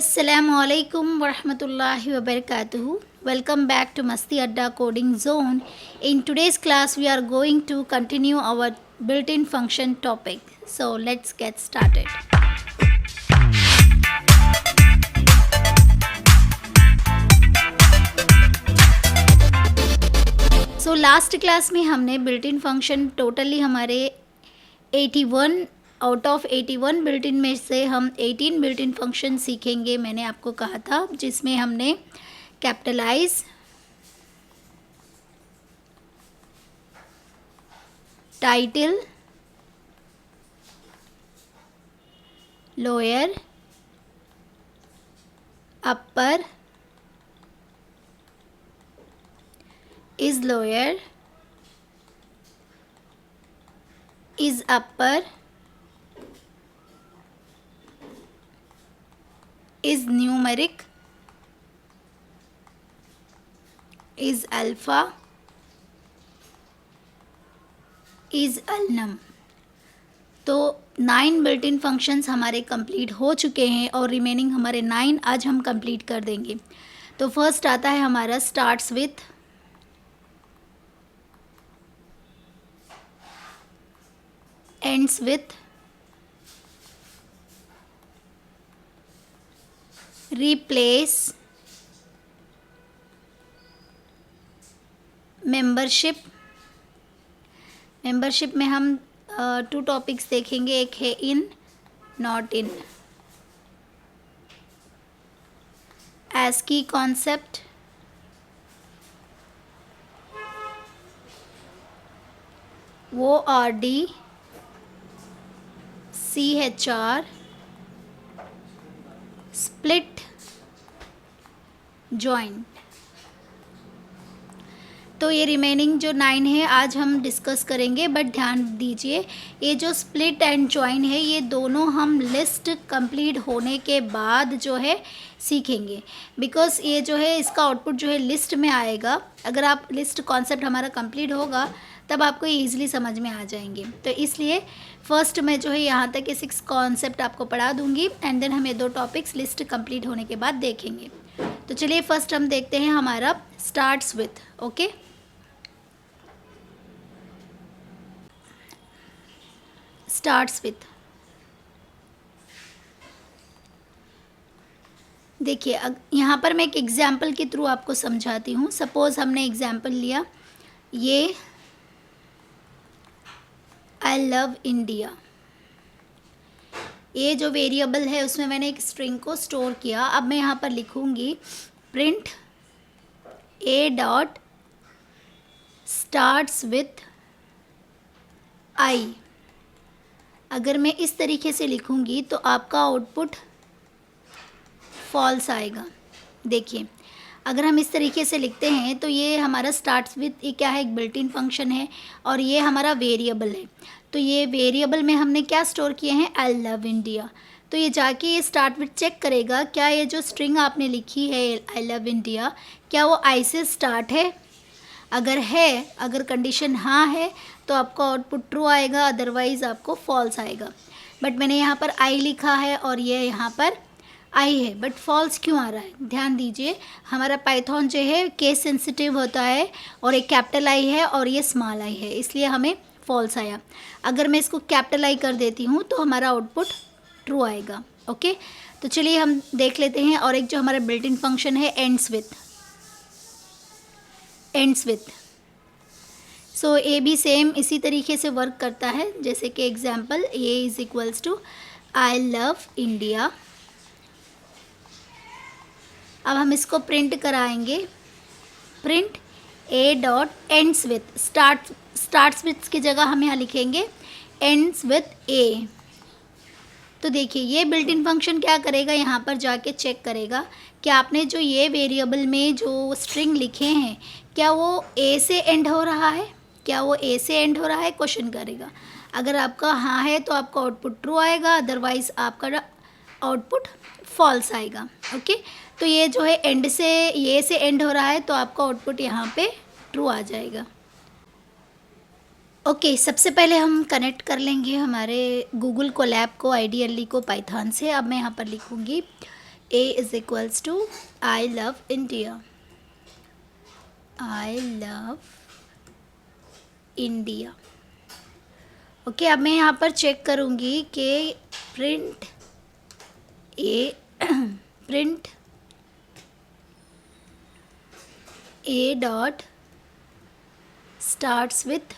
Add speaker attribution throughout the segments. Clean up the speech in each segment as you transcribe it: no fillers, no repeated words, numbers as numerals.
Speaker 1: Assalamualaikum warahmatullahi wabarakatuh. Welcome back to Masti Adda Coding Zone. In today's class, we are going to continue our built-in function topic. So let's get started. So last class में हमने built in function totally हमारे 81 out of 81 built in में से हम 18 built in function सीखेंगे, मैंने आपको कहा था, जिसमें हमने capitalize, title, lower, upper, is lower, is upper, is numeric, is alpha, is alnum. तो 9 बिल्ट इन फंक्शंस हमारे कंप्लीट हो चुके हैं और रिमेनिंग हमारे 9 आज हम कंप्लीट कर देंगे. तो फर्स्ट आता है हमारा starts with, ends with, replace, membership. Membership में हम 2 टॉपिक्स देखेंगे, एक है in, not in. ASCII concept, ORD, CHR, split, join. तो ये रिमेनिंग जो 9 है आज हम डिस्कस करेंगे, बट ध्यान दीजिए ये जो स्प्लिट एंड जॉइन है ये दोनों हम लिस्ट कंप्लीट होने के बाद जो है सीखेंगे, बिकॉज़ ये जो है इसका आउटपुट जो है लिस्ट में आएगा. अगर आप लिस्ट कॉन्सेप्ट हमारा कंप्लीट होगा तब आपको ये ईज़िली समझ में आ जाएंगे. तो इसलिए फ़र्स्ट मैं जो है यहाँ तक के 6 कॉन्सेप्ट आपको पढ़ा दूँगी एंड देन हमें 2 टॉपिक्स लिस्ट कंप्लीट होने के बाद देखेंगे. तो चलिए फर्स्ट हम देखते हैं हमारा starts with. Okay, starts with. देखिए यहाँ पर मैं एक एग्जाम्पल के थ्रू आपको समझाती हूँ. सपोज़ हमने एग्जाम्पल लिया, ये आई लव इंडिया. ये जो वेरिएबल है उसमें मैंने एक स्ट्रिंग को स्टोर किया. अब मैं यहाँ पर लिखूँगी print a dot starts with आई. अगर मैं इस तरीके से लिखूँगी तो आपका आउटपुट फॉल्स आएगा. देखिए अगर हम इस तरीके से लिखते हैं तो ये हमारा स्टार्ट्स विथ ये क्या है, एक बिल्ट इन फंक्शन है और ये हमारा वेरिएबल है. तो ये वेरिएबल में हमने क्या स्टोर किए हैं, आई लव इंडिया. तो ये जाके ये स्टार्ट विथ चेक करेगा क्या ये जो स्ट्रिंग आपने लिखी है आई लव इंडिया क्या वो आई से स्टार्ट है. अगर है, अगर कंडीशन हाँ है तो आपको आउटपुट ट्रू आएगा, अदरवाइज़ आपको फॉल्स आएगा. बट मैंने यहाँ पर आई लिखा है और ये यहाँ पर आई है, बट फॉल्स क्यों आ रहा है. ध्यान दीजिए हमारा पाइथन जो है केस सेंसिटिव होता है और एक कैपिटल आई है और ये स्मॉल आई है, इसलिए हमें फॉल्स आया. अगर मैं इसको कैपिटल आई कर देती हूँ तो हमारा आउटपुट ट्रू आएगा. ओके, तो चलिए हम देख लेते हैं. और एक जो हमारा बिल्ट इन फंक्शन है ends with. Ends with so ए भी सेम इसी तरीके से वर्क करता है. जैसे कि example a is equals to I love India. अब हम इसको प्रिंट कराएंगे, print a dot ends with. Starts with की जगह हम यहाँ लिखेंगे एंड्स विथ ए. तो देखिए ये बिल्ट इन फंक्शन क्या करेगा, यहाँ पर जाके चेक करेगा कि आपने जो ये वेरिएबल में जो स्ट्रिंग लिखे हैं क्या वो ए से एंड हो रहा है, क्या वो ए से एंड हो रहा है, क्वेश्चन करेगा. अगर आपका हाँ है तो आपका आउटपुट ट्रू आएगा, अदरवाइज़ आपका आउटपुट फॉल्स आएगा. ओके, तो ये जो है एंड से, ये से एंड हो रहा है तो आपका आउटपुट यहाँ पे ट्रू आ जाएगा. ओके, सबसे पहले हम कनेक्ट कर लेंगे हमारे गूगल कोलैब को, आइडियली को पाइथन से. अब मैं यहाँ पर लिखूँगी A is equals to I love India, I love India. Okay, अब मैं यहाँ पर चेक करूँगी कि print a print a dot starts with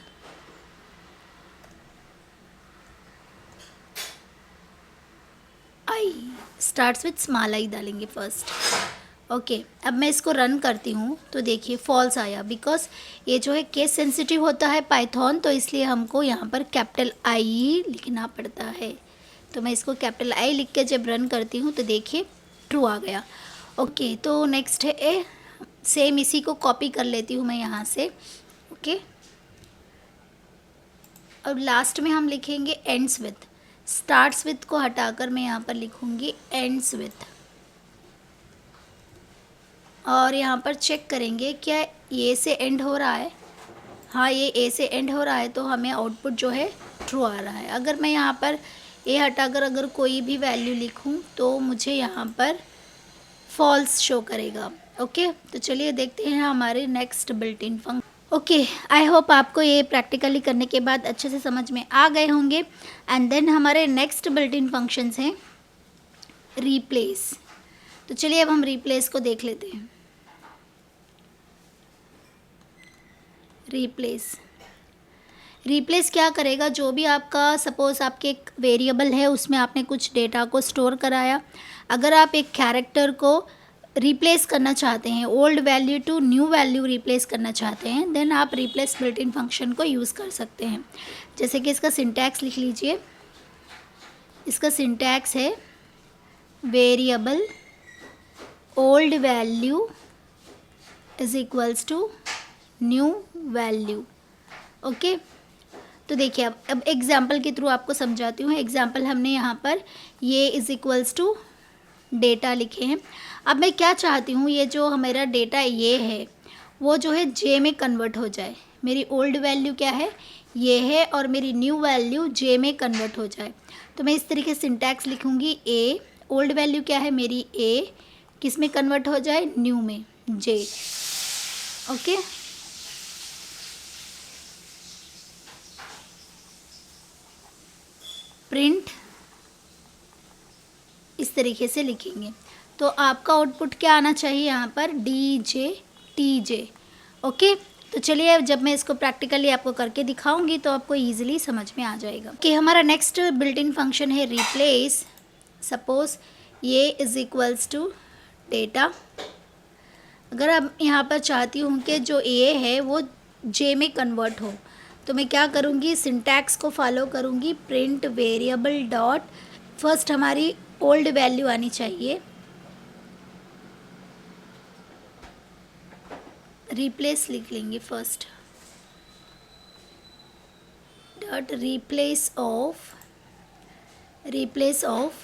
Speaker 1: I, starts with small I डालेंगे फर्स्ट। ओके, अब मैं इसको रन करती हूँ तो देखिए फॉल्स आया, बिकॉज ये जो है केस सेंसिटिव होता है पाइथन, तो इसलिए हमको यहाँ पर कैपिटल आई लिखना पड़ता है। तो मैं इसको कैपिटल आई लिख के जब रन करती हूँ तो देखिए ट्रू आ गया। ओके, तो नेक्स्ट है ए, सेम इसी को कॉपी कर लेती हूँ मैं यहाँ से। ओके, और लास्ट में हम लिखेंगे एंड्स विथ, स्टार्ट्स विथ को हटाकर मैं यहाँ पर लिखूँगी एंड्स विथ। और यहाँ पर चेक करेंगे क्या ए से एंड हो रहा है। हाँ, ये ए से एंड हो रहा है, तो हमें आउटपुट जो है ट्रू आ रहा है। अगर मैं यहाँ पर ए हटाकर अगर कोई भी वैल्यू लिखूँ तो मुझे यहाँ पर फॉल्स शो करेगा। ओके, तो चलिए देखते हैं हमारे next built in function. Okay, I hope आपको ये प्रैक्टिकली करने के बाद अच्छे से समझ में आ गए होंगे। एंड देन हमारे नेक्स्ट बिल्ट इन फंक्शंस हैं रिप्लेस। तो चलिए अब हम रिप्लेस को देख लेते हैं। रिप्लेस क्या करेगा, जो भी आपका सपोज आपके एक वेरिएबल है उसमें आपने कुछ डेटा को स्टोर कराया, अगर आप एक कैरेक्टर को रिप्लेस करना चाहते हैं, old value to new value replace करना चाहते हैं, देन आप रिप्लेस बिल्ट इन फंक्शन को यूज़ कर सकते हैं। जैसे कि इसका सिंटैक्स लिख लीजिए। इसका सिंटैक्स है variable old value is equals to new value. Okay, तो देखिए अब एग्जाम्पल के थ्रू आपको समझाती हूँ। एग्जाम्पल हमने यहाँ पर ये इज इक्वल्स टू डेटा लिखे हैं। अब मैं क्या चाहती हूँ, ये जो हमारा डेटा ये है वो जो है जे में कन्वर्ट हो जाए। मेरी ओल्ड वैल्यू क्या है, ये है, और मेरी न्यू वैल्यू जे में कन्वर्ट हो जाए। तो मैं इस तरीके से सिंटैक्स लिखूँगी, ए ओल्ड वैल्यू क्या है मेरी, ए किस में कन्वर्ट हो जाए, न्यू में, जे। ओके, प्रिंट इस तरीके से लिखेंगे तो आपका आउटपुट क्या आना चाहिए यहाँ पर, डी जे टी जे। ओके, तो चलिए जब मैं इसको प्रैक्टिकली आपको करके दिखाऊंगी तो आपको इजीली समझ में आ जाएगा कि हमारा नेक्स्ट बिल्ट इन फंक्शन है रिप्लेस। सपोज ये इज इक्वल्स टू डेटा। अगर अब यहाँ पर चाहती हूँ कि जो ए है वो जे में कन्वर्ट हो, तो मैं क्या करूँगी, सिंटैक्स को फॉलो करूँगी, प्रिंट वेरिएबल डॉट, फर्स्ट हमारी ओल्ड वैल्यू आनी चाहिए, रिप्लेस लिख लेंगे फर्स्ट, डॉट रिप्लेस ऑफ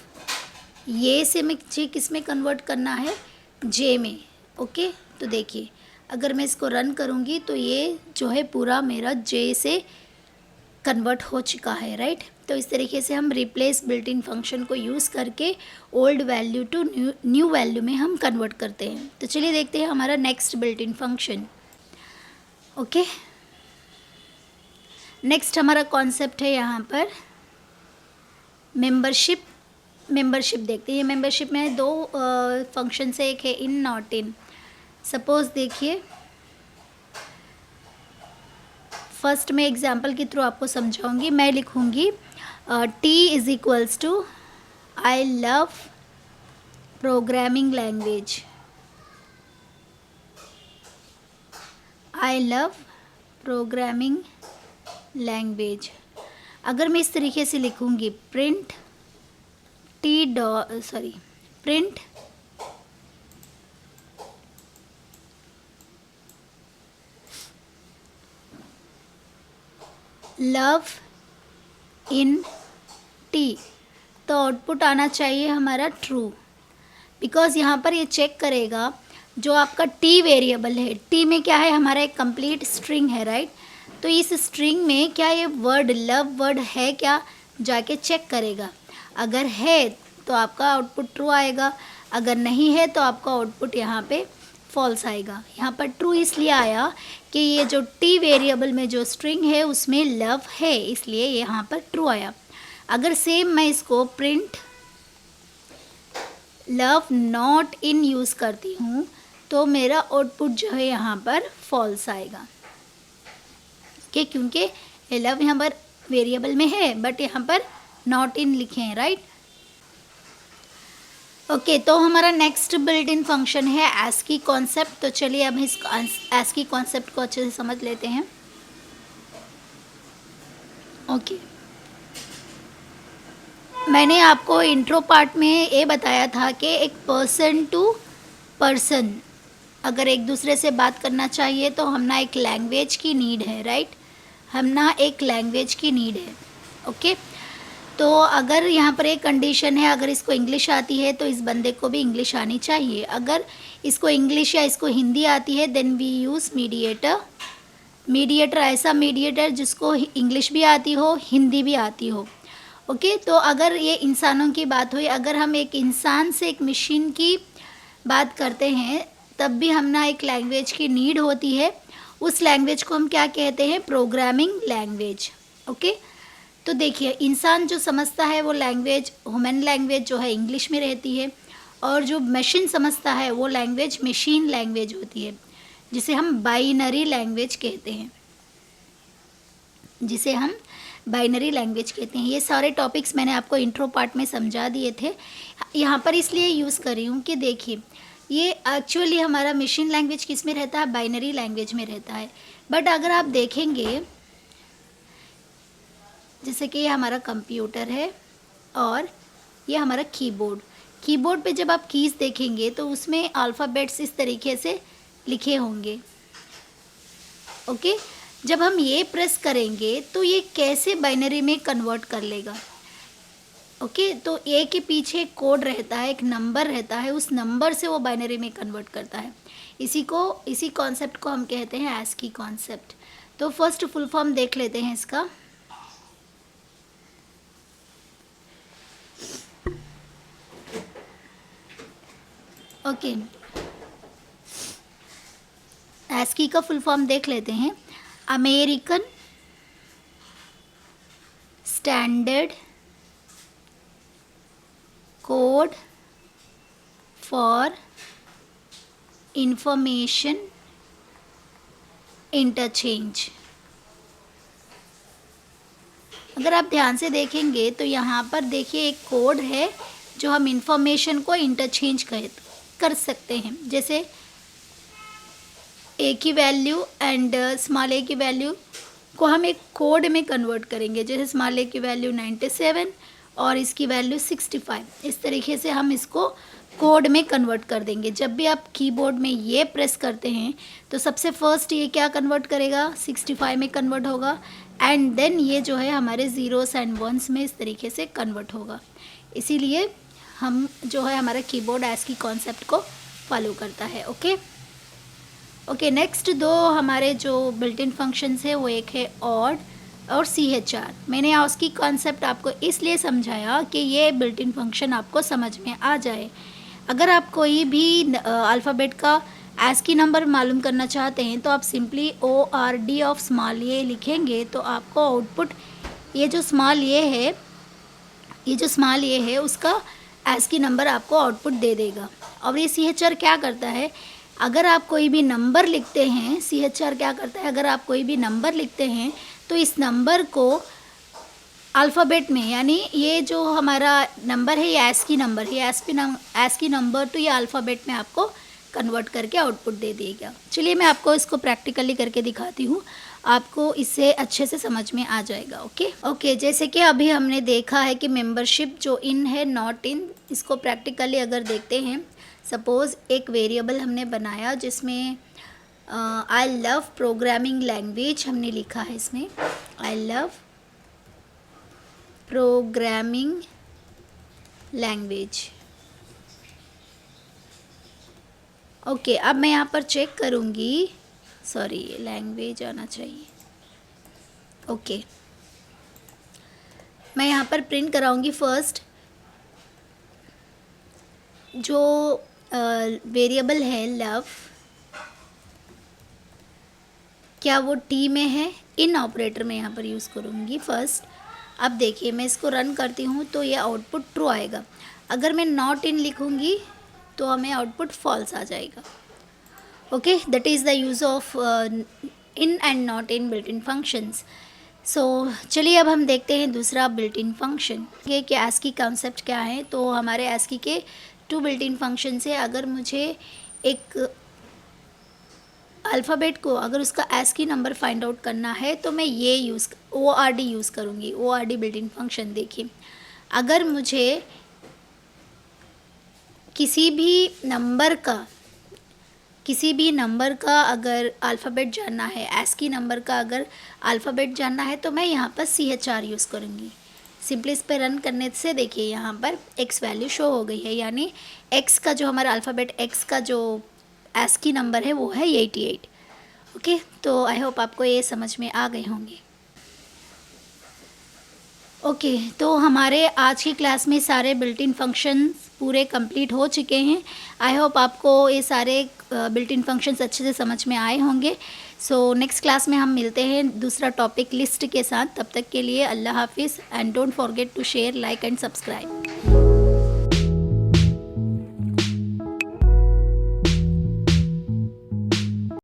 Speaker 1: ये से मैं जे किस में कन्वर्ट करना है, जे में। ओके, तो देखिए अगर मैं इसको रन करूँगी तो ये जो है पूरा मेरा जे से कन्वर्ट हो चुका है, राइट। तो इस तरीके से हम रिप्लेस बिल्ट इन फंक्शन को यूज़ करके old value to new value में हम कन्वर्ट करते हैं। तो चलिए देखते हैं हमारा next built in function. Okay, next हमारा कॉन्सेप्ट है यहाँ पर मेंबरशिप देखते हैं। ये मेंबरशिप में दो फंक्शन से, एक है इन, नॉट इन। सपोज देखिए फर्स्ट मैं एग्जांपल के थ्रू आपको समझाऊंगी। मैं लिखूंगी T is equals to I love programming language, I love programming language. अगर मैं इस तरीके से लिखूंगी print print love in T, तो आउटपुट आना चाहिए हमारा ट्रू, बिकॉज़ यहाँ पर ये चेक करेगा जो आपका टी वेरिएबल है, टी में क्या है, हमारा एक कंप्लीट स्ट्रिंग है, राइट। तो इस स्ट्रिंग में क्या ये वर्ड लव वर्ड है क्या, जाके चेक करेगा। अगर है तो आपका आउटपुट ट्रू आएगा, अगर नहीं है तो आपका आउटपुट यहाँ पे फॉल्स आएगा। यहाँ पर ट्रू इसलिए आया कि ये जो टी वेरिएबल में जो स्ट्रिंग है उसमें लव है, इसलिए यहाँ पर ट्रू आया। अगर सेम मैं इसको print love not in use करती हूँ तो मेरा आउटपुट जो है यहाँ पर फॉल्स आएगा, क्योंकि लव यहाँ पर वेरिएबल में है बट यहाँ पर नॉट इन लिखे हैं, राइट। ओके, तो हमारा नेक्स्ट बिल्ट इन फंक्शन है ASCII कॉन्सेप्ट। तो चलिए अब इस ASCII कॉन्सेप्ट को अच्छे से समझ लेते हैं। ओके, मैंने आपको इंट्रो पार्ट में ये बताया था कि एक पर्सन टू पर्सन अगर एक दूसरे से बात करना चाहिए तो हम ना एक लैंग्वेज की नीड है, राइट। हम ना एक लैंग्वेज की नीड है। ओके, तो अगर यहाँ पर एक कंडीशन है, अगर इसको इंग्लिश आती है तो इस बंदे को भी इंग्लिश आनी चाहिए। अगर इसको इंग्लिश या इसको हिंदी आती है then we use mediator. Mediator ऐसा मीडिएटर जिसको इंग्लिश भी आती हो हिंदी भी आती हो। ओके, तो अगर ये इंसानों की बात हुई, अगर हम एक इंसान से एक मशीन की बात करते हैं तब भी हम ना एक लैंग्वेज की नीड होती है। उस लैंग्वेज को हम क्या कहते हैं? Programming language. ओके, तो देखिए इंसान जो समझता है वो लैंग्वेज, ह्यूमन लैंग्वेज जो है इंग्लिश में रहती है, और जो मशीन समझता है वो लैंग्वेज मशीन लैंग्वेज होती है, जिसे हम बाइनरी लैंग्वेज कहते हैं, जिसे हम बाइनरी लैंग्वेज कहते हैं। ये सारे टॉपिक्स मैंने आपको इंट्रो पार्ट में समझा दिए थे। यहाँ पर इसलिए यूज़ कर रही हूँ कि देखिए ये एक्चुअली हमारा मशीन लैंग्वेज किस में रहता है? बाइनरी लैंग्वेज में रहता है। बट अगर आप देखेंगे जैसे कि ये हमारा कंप्यूटर है और ये हमारा कीबोर्ड। कीबोर्ड पे जब आप कीज़ देखेंगे तो उसमें अल्फ़ाबेट्स इस तरीके से लिखे होंगे। ओके, जब हम ये प्रेस करेंगे तो ये कैसे बाइनरी में कन्वर्ट कर लेगा? ओके, तो ए के पीछे एक कोड रहता है, एक नंबर रहता है, उस नंबर से वो बाइनरी में कन्वर्ट करता है। इसी कॉन्सेप्ट को हम कहते हैं ASCII कॉन्सेप्ट। तो फर्स्ट फुल फॉर्म देख लेते हैं इसका। ओके, ASCII का फुल फॉर्म देख लेते हैं। American standard code for information interchange. अगर आप ध्यान से देखेंगे तो यहाँ पर देखिए एक कोड है जो हम इंफॉर्मेशन को इंटरचेंज कर सकते हैं। जैसे ए की वैल्यू एंड स्मॉल ए की वैल्यू को हम एक कोड में कन्वर्ट करेंगे। जैसे स्मॉल ए की वैल्यू 97 और इसकी वैल्यू 65, इस तरीके से हम इसको कोड में कन्वर्ट कर देंगे। जब भी आप कीबोर्ड में ये प्रेस करते हैं तो सबसे फर्स्ट ये क्या कन्वर्ट करेगा? 65 में कन्वर्ट होगा, एंड देन ये जो है हमारे ज़ीरोस एंड वंस में इस तरीके से कन्वर्ट होगा। इसीलिए हम जो है हमारा कीबोर्ड ASCII कॉन्सेप्ट को फॉलो करता है। ओके, नेक्स्ट दो हमारे जो बिल्ट इन फंक्शंस है वो एक है ऑड और CHR। मैंने ASCII कॉन्सेप्ट आपको इसलिए समझाया कि ये बिल्ट इन फंक्शन आपको समझ में आ जाए। अगर आप कोई भी अल्फ़ाबेट का ASCII नंबर मालूम करना चाहते हैं तो आप सिंपली ORD ऑफ स्मॉल ए लिखेंगे तो आपको आउटपुट ये जो स्मॉल ए है उसका ASCII नंबर आपको आउटपुट दे देगा। और ये CHR क्या करता है? अगर आप कोई भी नंबर लिखते हैं, CHR क्या करता है? अगर आप कोई भी नंबर लिखते हैं तो इस नंबर को अल्फ़ाबेट में, यानी ये जो हमारा नंबर है ये ASCII नंबर है, ASCII नंबर तो ये अल्फ़ाबेट में आपको कन्वर्ट करके आउटपुट दे देगा। चलिए मैं आपको इसको प्रैक्टिकली करके दिखाती हूँ, आपको इससे अच्छे से समझ में आ जाएगा। ओके, जैसे कि अभी हमने देखा है कि मेंबरशिप जो इन है नॉट इन, इसको प्रैक्टिकली अगर देखते हैं, सपोज़ एक वेरिएबल हमने बनाया जिसमें आई लव प्रोग्रामिंग लैंग्वेज हमने लिखा है। इसमें आई लव प्रोग्रामिंग लैंग्वेज। ओके, अब मैं यहाँ पर चेक करूँगी, सॉरी लैंग्वेज आना चाहिए। ओके, मैं यहाँ पर प्रिंट कराऊँगी फर्स्ट जो वेरिएबल है लव, क्या वो टी में है? इन ऑपरेटर में यहाँ पर यूज़ करूँगी फर्स्ट। अब देखिए मैं इसको रन करती हूँ तो ये आउटपुट ट्रू आएगा। अगर मैं नॉट इन लिखूँगी तो हमें आउटपुट फॉल्स आ जाएगा। Okay, that is the use of in and not in built in functions. So चलिए अब हम देखते हैं दूसरा बिल्ट इन फंक्शन, ये कि ASCII कॉन्सेप्ट क्या है। तो हमारे ASCII के 2 बिल्ट इन फंक्शन है। अगर मुझे एक अल्फ़ाबेट को अगर उसका ASCII नंबर फाइंड आउट करना है तो मैं ये ORD यूज़ करूँगी, ORD बिल्ट इन फंक्शन। देखिए अगर मुझे किसी भी नंबर का अगर अल्फ़ाबेट जानना है, ASCII नंबर का अगर अल्फ़ाबेट जानना है तो मैं यहाँ पर CHR यूज़ करूँगी। सिंपली इस पर रन करने से देखिए यहाँ पर X वैल्यू शो हो गई है, यानी X का जो हमारा अल्फ़ाबेट X का जो ASCII नंबर है वो है 88। ओके, तो आई होप आपको ये समझ में आ गए होंगे। ओके, तो हमारे आज की क्लास में सारे बिल्ट इन फंक्शंस पूरे कंप्लीट हो चुके हैं। आई होप आपको ये सारे बिल्ट इन फंक्शंस अच्छे से समझ में आए होंगे। सो नेक्स्ट क्लास में हम मिलते हैं दूसरा टॉपिक लिस्ट के साथ। तब तक के लिए अल्लाह हाफिज़ and don't forget to share, like and subscribe.